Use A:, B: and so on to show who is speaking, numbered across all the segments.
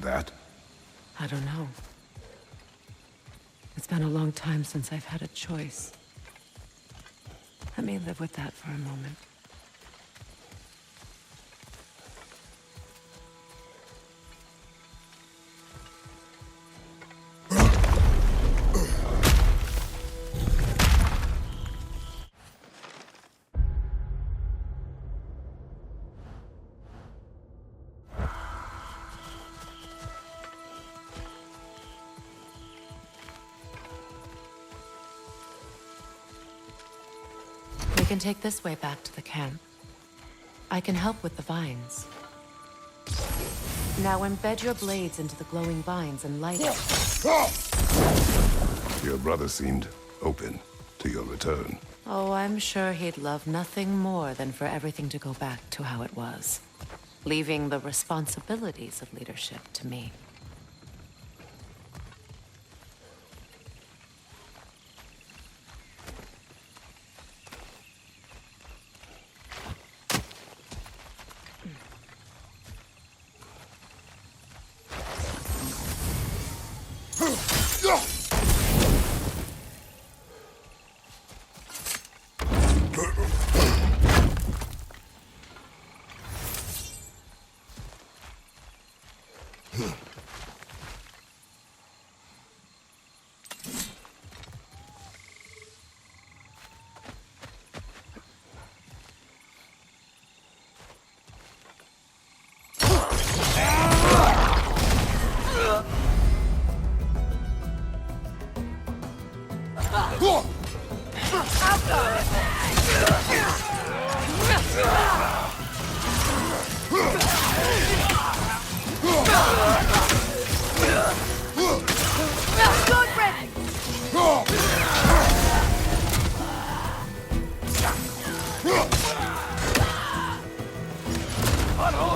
A: that?
B: I don't know. It's been a long time since I've had a choice. Let me live with that for a moment. We can take this way back to the camp. I can help with the vines. Now embed your blades into the glowing vines and light it.
A: Your brother seemed open to your return.
B: Oh, I'm sure he'd love nothing more than for everything to go back to how it was, leaving the responsibilities of leadership to me.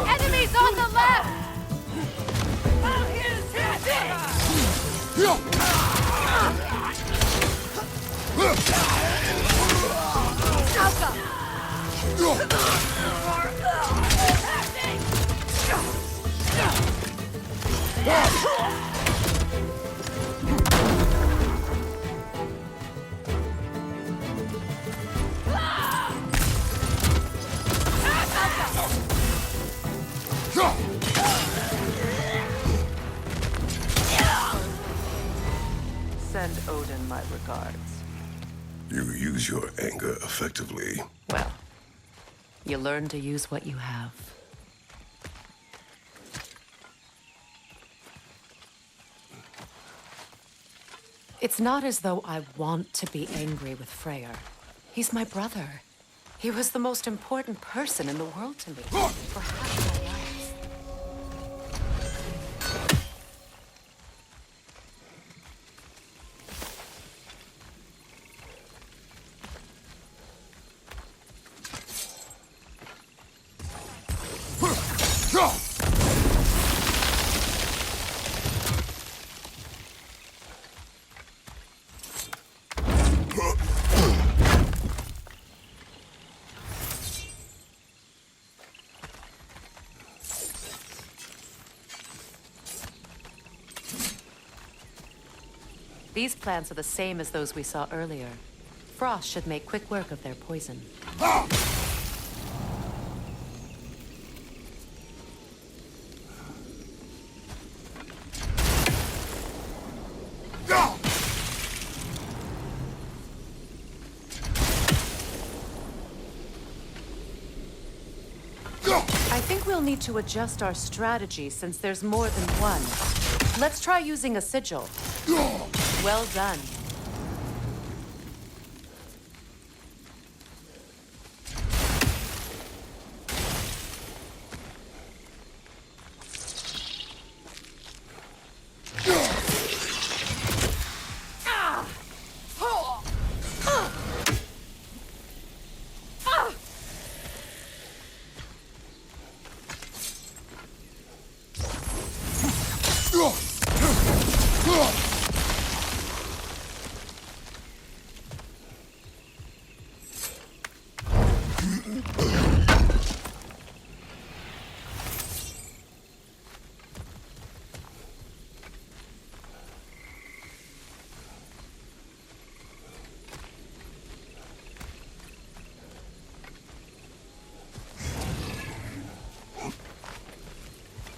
C: Enemies on the left!
B: Send Odin my regards.
A: You use your anger effectively.
B: Well, you learn to use what you have. It's not as though I want to be angry with Freyr. He's my brother. He was the most important person in the world to me. For half my life. These plants are the same as those we saw earlier. Frost should make quick work of their poison. I think we'll need to adjust our strategy since there's more than one. Let's try using a sigil. Well done.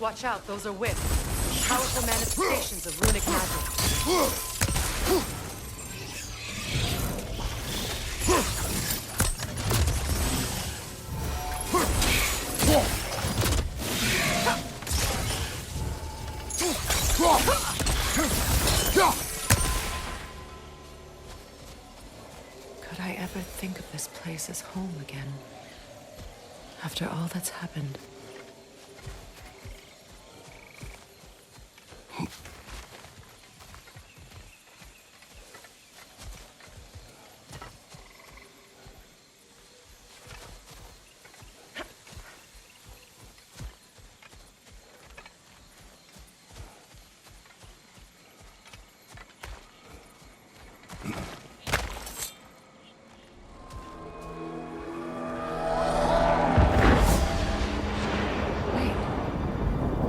B: Watch out, those are wisps. Powerful manifestations of runic magic. Could I ever think of this place as home again? After all that's happened.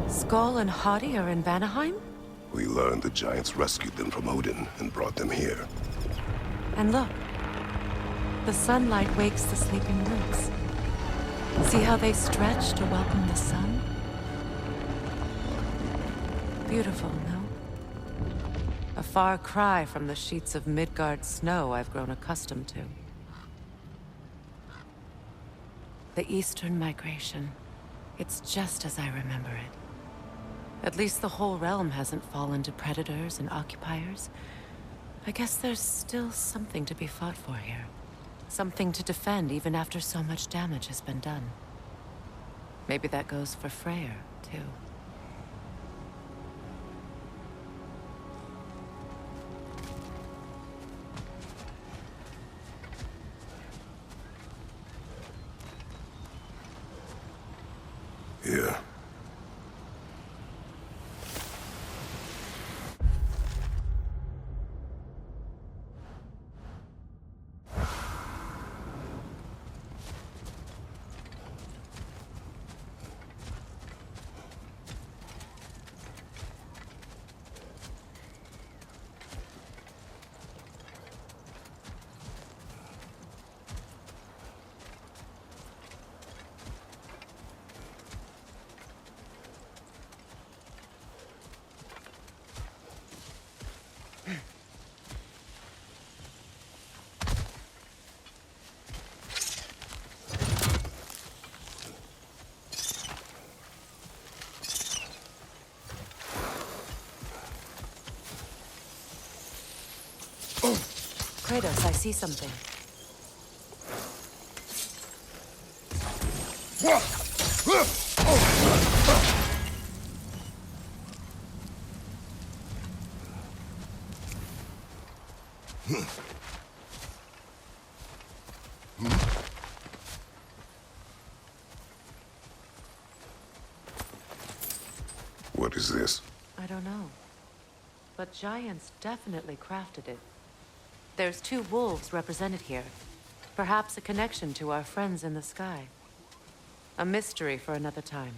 B: Skull and Hati are in Vanaheim?
A: We learned the giants rescued them from Odin and brought them here.
B: And look. The sunlight wakes the sleeping roots. See how they stretch to welcome the sun? Beautiful, no? A far cry from the sheets of Midgard snow I've grown accustomed to. The Eastern migration. It's just as I remember it. At least the whole realm hasn't fallen to predators and occupiers. I guess there's still something to be fought for here. Something to defend even after so much damage has been done. Maybe that goes for Freyr, too.
A: Yeah.
B: Kratos, I see something.
A: What is this?
B: I don't know. But giants definitely crafted it. There's 2 wolves represented here. Perhaps a connection to our friends in the sky. A mystery for another time.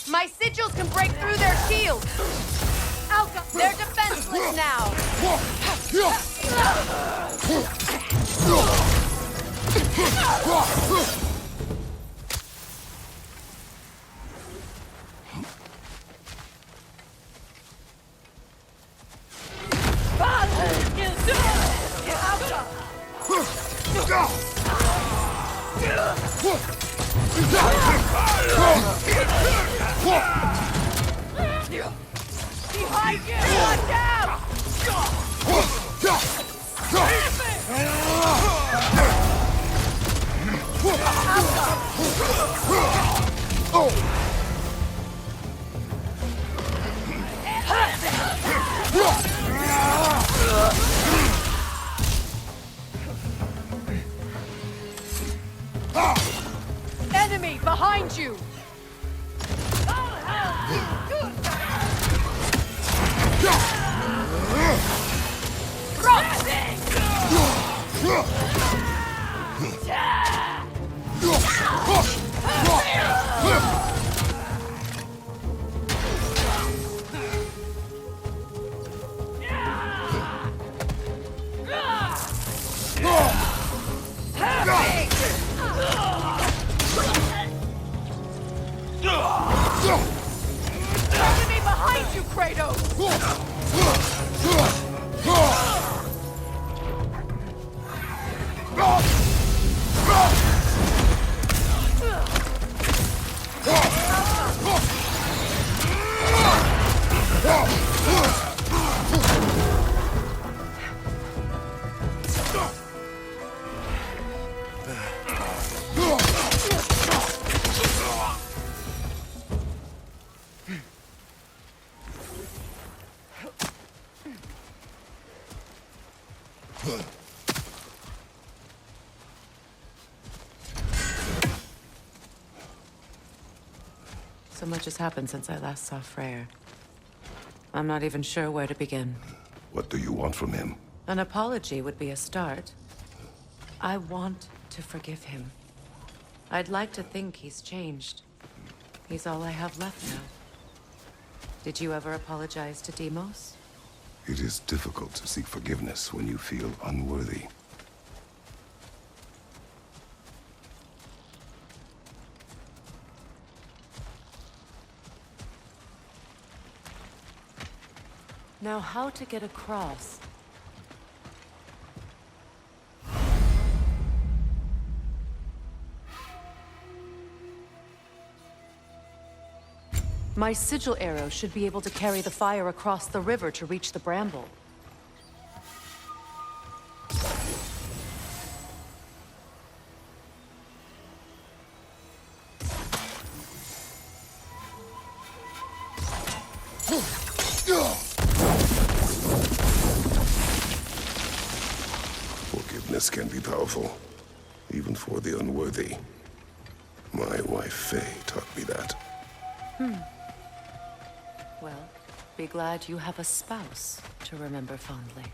B: My sigils can break through their shields! Alka, they're defenseless now! Behind you! Watch out! Enemy behind you!
C: Enemy behind you, Kratos!
B: So much has happened since I last saw Freyr. I'm not even sure where to begin.
A: What do you want from him?
B: An apology would be a start. I want to forgive him. I'd like to think he's changed. He's all I have left now. Did you ever apologize to Deimos?
A: It is difficult to seek forgiveness when you feel unworthy.
B: Now, how to get across? My sigil arrow should be able to carry the fire across the river to reach the bramble.
A: Forgiveness can be powerful, even for the unworthy. My wife Faye taught me that.
B: Well, be glad you have a spouse to remember fondly.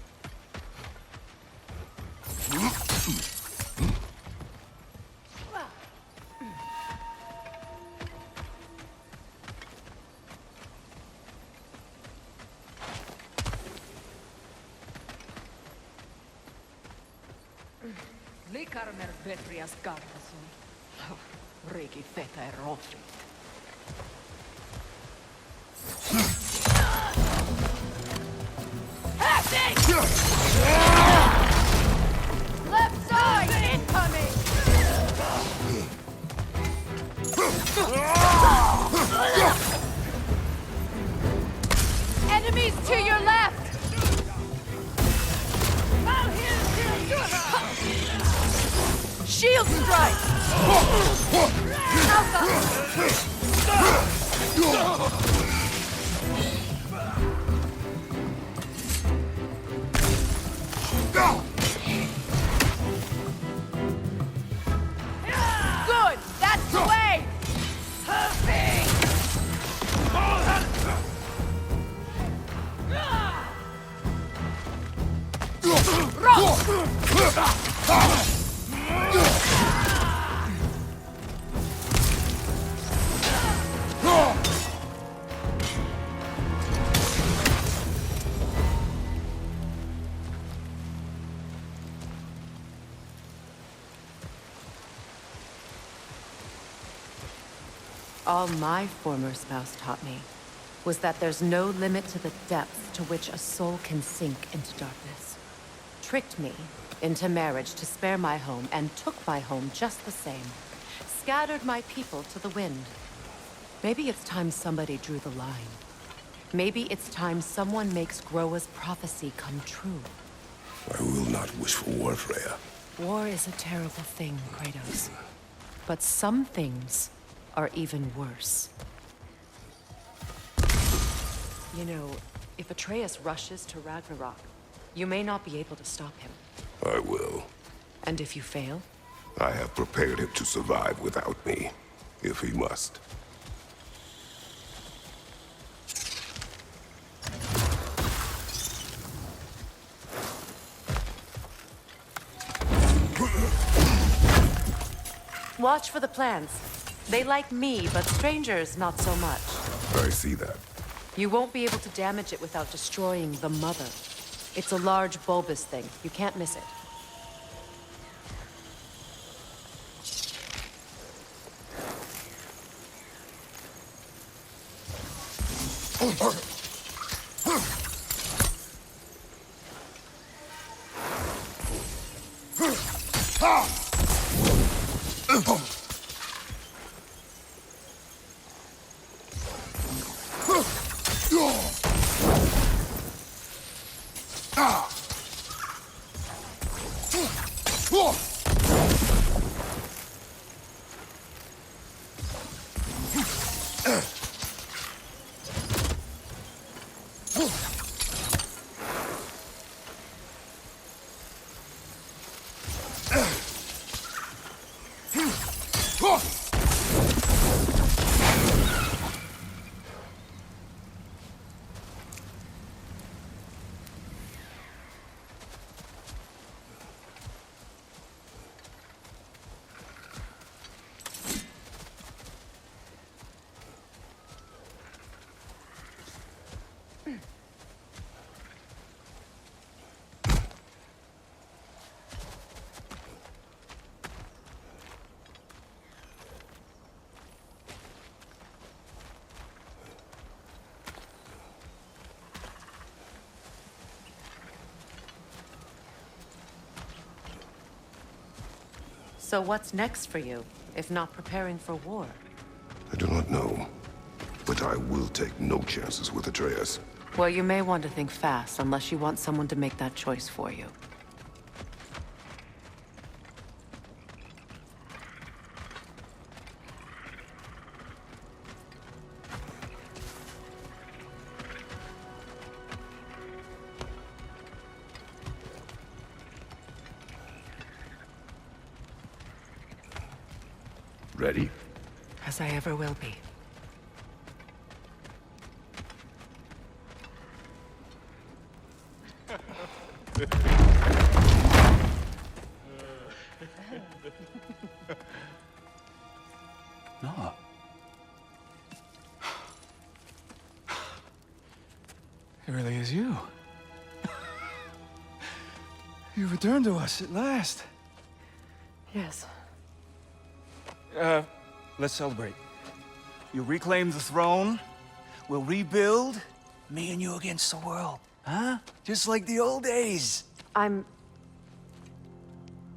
C: Likarmer Petrias Gardason. Riki Feta e Rofi. Left side incoming! Enemies to your left! Shield strike! Good! That's the way!
B: All my former spouse taught me was that there's no limit to the depths to which a soul can sink into darkness. Tricked me into marriage to spare my home and took my home just the same. Scattered my people to the wind. Maybe it's time somebody drew the line. Maybe it's time someone makes Groa's prophecy come true.
A: I will not wish for war, Freya.
B: War is a terrible thing, Kratos. But some things are even worse. You know, if Atreus rushes to Ragnarok, you may not be able to stop him.
A: I will.
B: And if you fail?
A: I have prepared him to survive without me, if he must.
B: watch for the plants. They like me, but strangers not so much.
A: I see that.
B: You won't be able to damage it without destroying the mother. It's a large bulbous thing. You can't miss it. So what's next for you, if not preparing for war?
A: I do not know, but I will take no chances with Atreus.
B: Well, you may want to think fast, unless you want someone to make that choice for you.
A: Ready?
B: As I ever will be.
D: No. It really is you. You returned to us at last.
B: Yes.
D: Let's celebrate. You reclaim the throne, we'll rebuild, me and you against the world. Huh? Just like the old days.
B: I'm...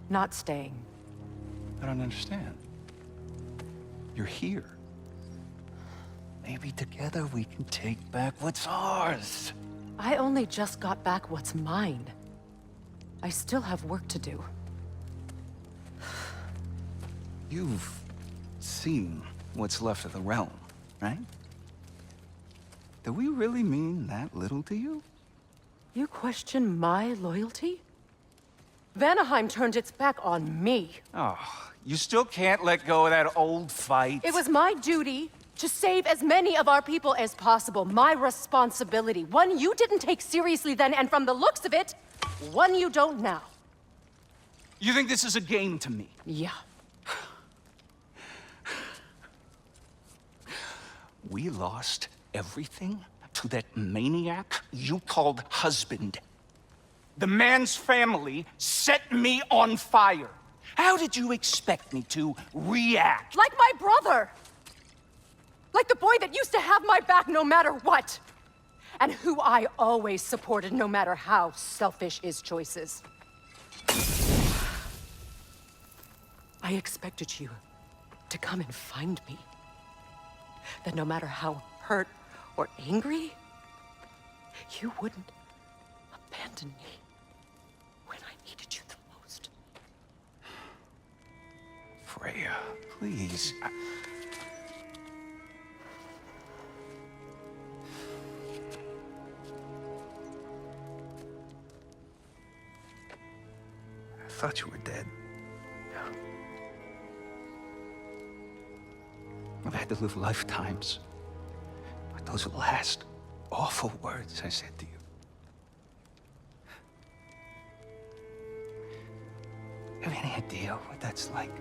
B: not staying.
D: I don't understand. You're here. Maybe together we can take back what's ours.
B: I only just got back what's mine. I still have work to do.
D: You've seen what's left of the realm, right? Do we really mean that little to you?
B: You question my loyalty? Vanaheim turned its back on me.
D: Oh, you still can't let go of that old fight?
B: It was my duty to save as many of our people as possible. My responsibility. One you didn't take seriously then, and from the looks of it, one you don't now.
D: You think this is a game to me?
B: Yeah.
D: We lost everything to that maniac you called husband. The man's family set me on fire. How did you expect me to react?
B: Like my brother! Like the boy that used to have my back no matter what! And who I always supported no matter how selfish his choices. I expected you to come and find me. That no matter how hurt or angry, you wouldn't abandon me when I needed you the most.
D: Freya, please. I thought you were dead. I've had to live lifetimes with those last awful words I said to you. Have any idea what that's like?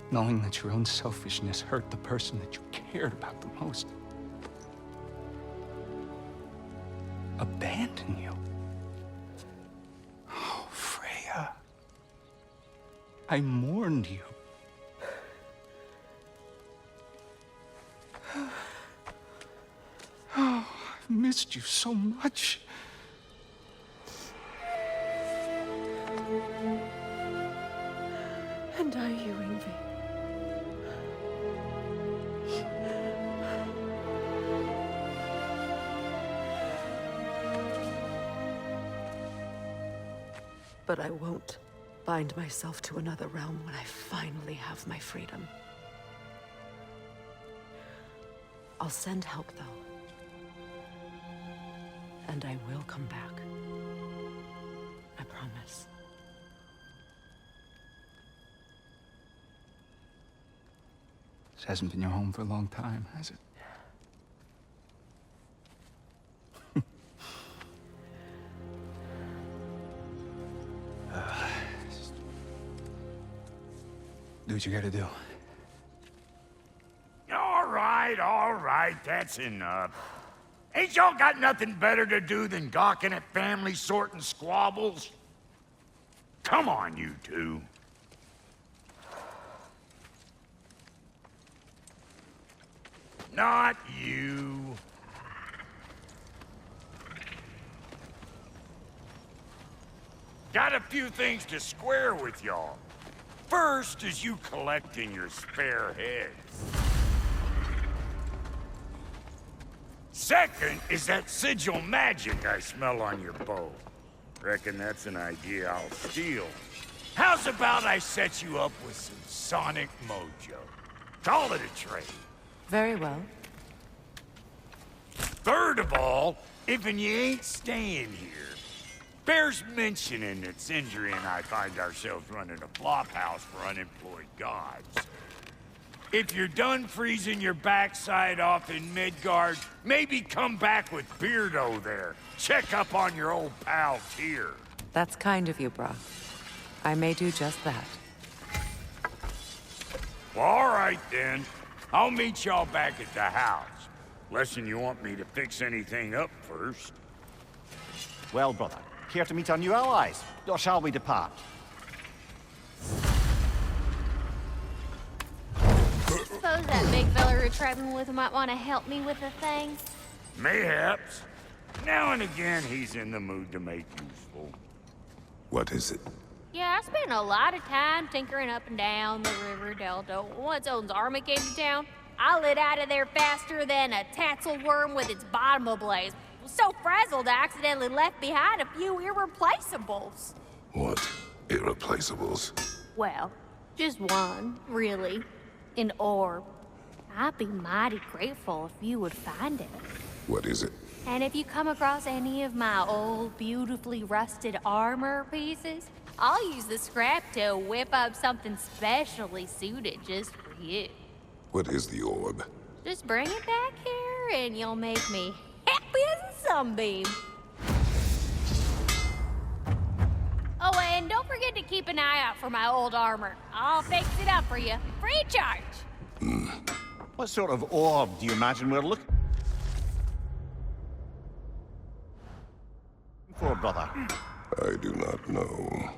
D: Knowing that your own selfishness hurt the person that you cared about the most. Abandon you. Oh, Freya. I mourned you. Oh, I've missed you so much.
B: And are you, Yngvi? But I won't bind myself to another realm when I finally have my freedom. I'll send help, though. And I will come back. I promise.
D: This hasn't been your home for a long time, has it? Do what you gotta do.
E: All right, that's enough. Ain't y'all got nothing better to do than gawking at family sorting squabbles? Come on, you two. Not you. Got a few things to square with y'all. First is you collecting your spare heads. Second is that sigil magic I smell on your bow. Reckon that's an idea I'll steal. How's about I set you up with some sonic mojo? Call it a trade.
B: Very well.
E: Third of all, if you ain't staying here, bears mentioning that Sindri and I find ourselves running a flop house for unemployed gods. If you're done freezing your backside off in Midgard, maybe come back with Beardo there. Check up on your old pal Tyr.
B: That's kind of you, Brock. I may do just that.
E: Well, all right then. I'll meet y'all back at the house. Lesson you want me to fix anything up first.
F: Well, brother, care to meet our new allies? Or shall we depart?
G: Suppose that big fella you're traveling with might want to help me with a thing.
E: Mayhaps. Now and again, he's in the mood to make useful.
A: What is it?
G: Yeah, I spent a lot of time tinkering up and down the river delta. Once Odin's army came to town, I lit out of there faster than a tassel worm with its bottom ablaze. Was so frazzled I accidentally left behind a few irreplaceables.
A: What? Irreplaceables?
G: Well, just one, really. An orb. I'd be mighty grateful if you would find it.
A: What is it?
G: And if you come across any of my old, beautifully rusted armor pieces, I'll use the scrap to whip up something specially suited just for you.
A: What is the orb?
G: Just bring it back here and you'll make me happy as a sunbeam. Oh, and don't forget to keep an eye out for my old armor. I'll fix it up for you, free of charge.
F: What sort of orb do you imagine we're looking for, brother?
A: I do not know.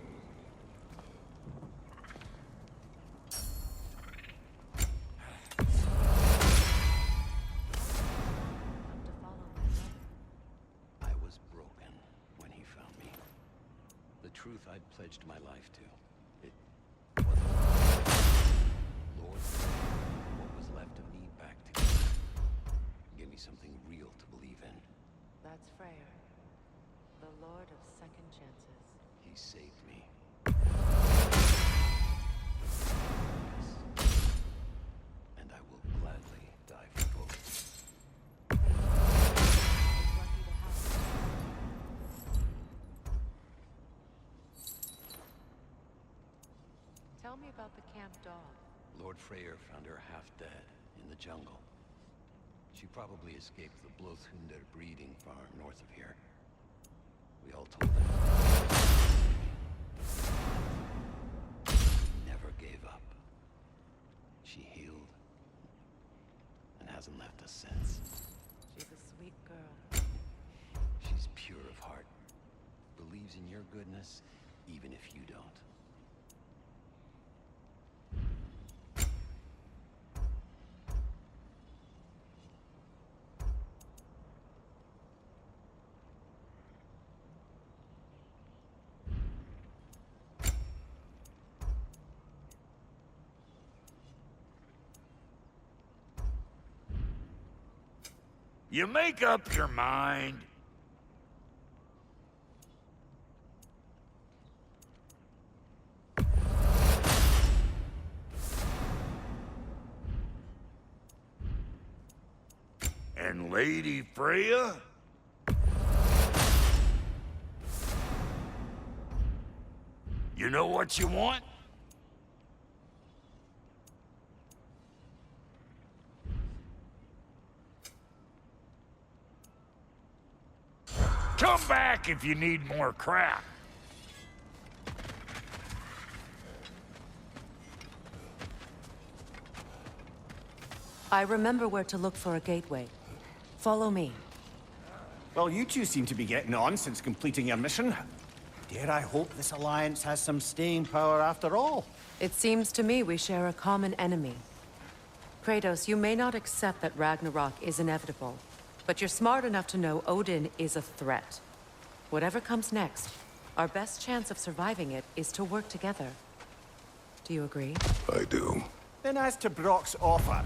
H: I was broken when he found me. The truth I'd pledged my life to. It wasn't. Lord, what was left of me back together. Give me something real to believe in.
B: That's Freyr, the Lord of Second Chances.
H: He saved me. And I will gladly die for both.
B: Lucky to have you. Tell me about the camp dog.
H: Lord Freyr found her half dead in the jungle. She probably escaped the Blothunder breeding farm north of here. We all told him. He never gave up. She healed and hasn't left us since.
B: She's a sweet girl.
H: She's pure of heart. Believes in your goodness, even if you don't.
E: You make up your mind. And Lady Freya? You know what you want? Come back if you need more crap.
B: I remember where to look for a gateway. Follow me.
F: Well, you two seem to be getting on since completing your mission. Dare I hope this alliance has some staying power after all?
B: It seems to me we share a common enemy. Kratos, you may not accept that Ragnarok is inevitable, but you're smart enough to know Odin is a threat. Whatever comes next, our best chance of surviving it is to work together. Do you agree?
A: I do.
F: Then as to Brock's offer,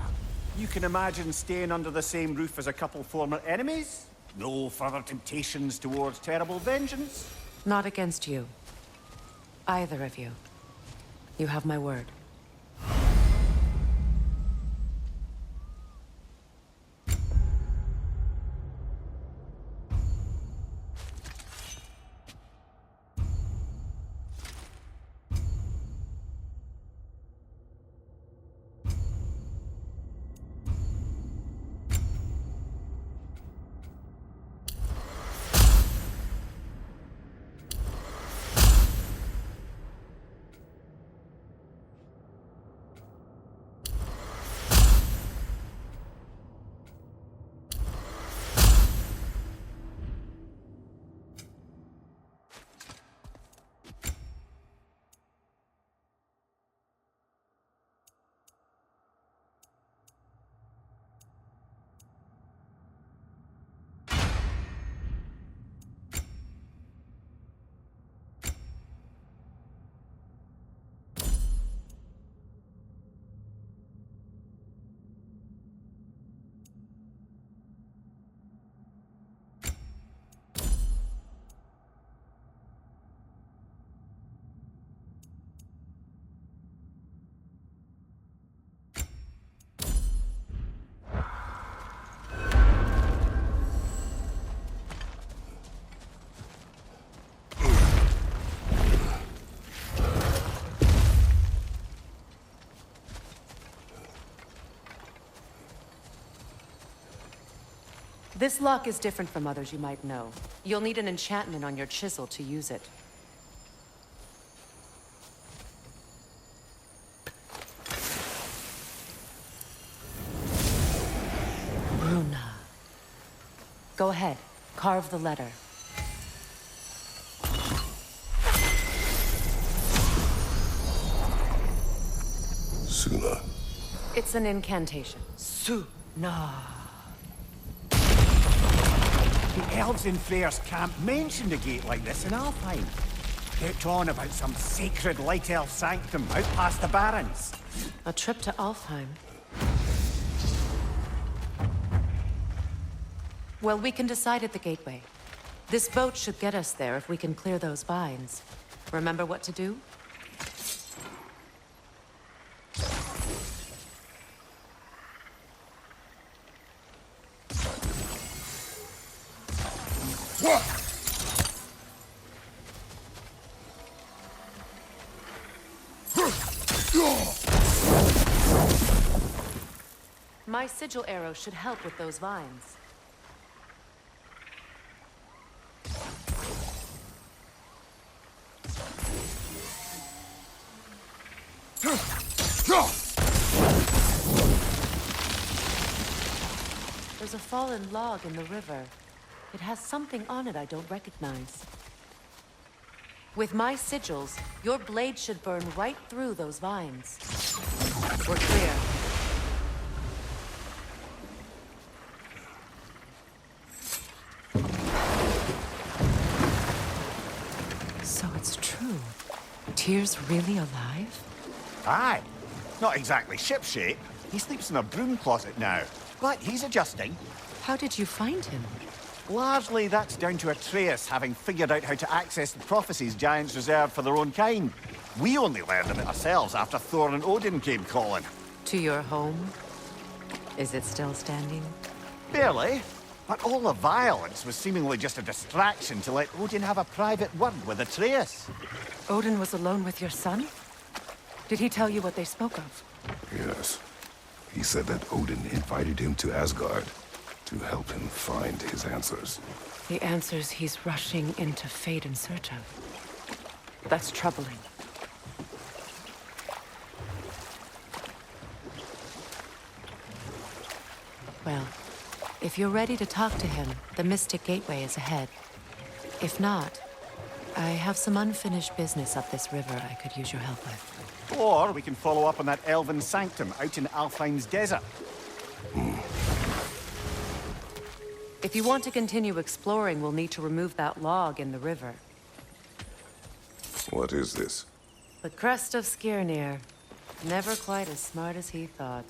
F: you can imagine staying under the same roof as a couple former enemies? No further temptations towards terrible vengeance?
B: Not against you. Either of you. You have my word. This lock is different from others you might know. You'll need an enchantment on your chisel to use it. Bruna. Go ahead. Carve the letter.
A: Suna.
B: It's an incantation. Suna.
F: The elves in Freyr's camp mentioned a gate like this in Alfheim. Kept on about some sacred light elf sanctum out past the Barrens.
B: A trip to Alfheim. Well, we can decide at the gateway. This boat should get us there if we can clear those vines. Remember what to do? My sigil arrow should help with those vines. There's a fallen log in the river. It has something on it I don't recognize. With my sigils, your blade should burn right through those vines. We're clear. So it's true. Tyr's really alive?
F: Aye. Not exactly shipshape. He sleeps in a broom closet now. But he's adjusting.
B: How did you find him?
F: Largely, that's down to Atreus having figured out how to access the prophecies giants reserved for their own kind. We only learned of it ourselves after Thor and Odin came calling.
B: To your home? Is it still standing?
F: Barely. But all the violence was seemingly just a distraction to let Odin have a private word with Atreus.
B: Odin was alone with your son? Did he tell you what they spoke of?
A: Yes. He said that Odin invited him to Asgard to help him find his answers.
B: The answers he's rushing into fate in search of. That's troubling. Well, if you're ready to talk to him, the Mystic Gateway is ahead. If not, I have some unfinished business up this river I could use your help with.
F: Or we can follow up on that elven sanctum out in Alfheim's desert.
B: If you want to continue exploring, we'll need to remove that log in the river.
A: What is this?
B: The crest of Skirnir. Never quite as smart as he thought.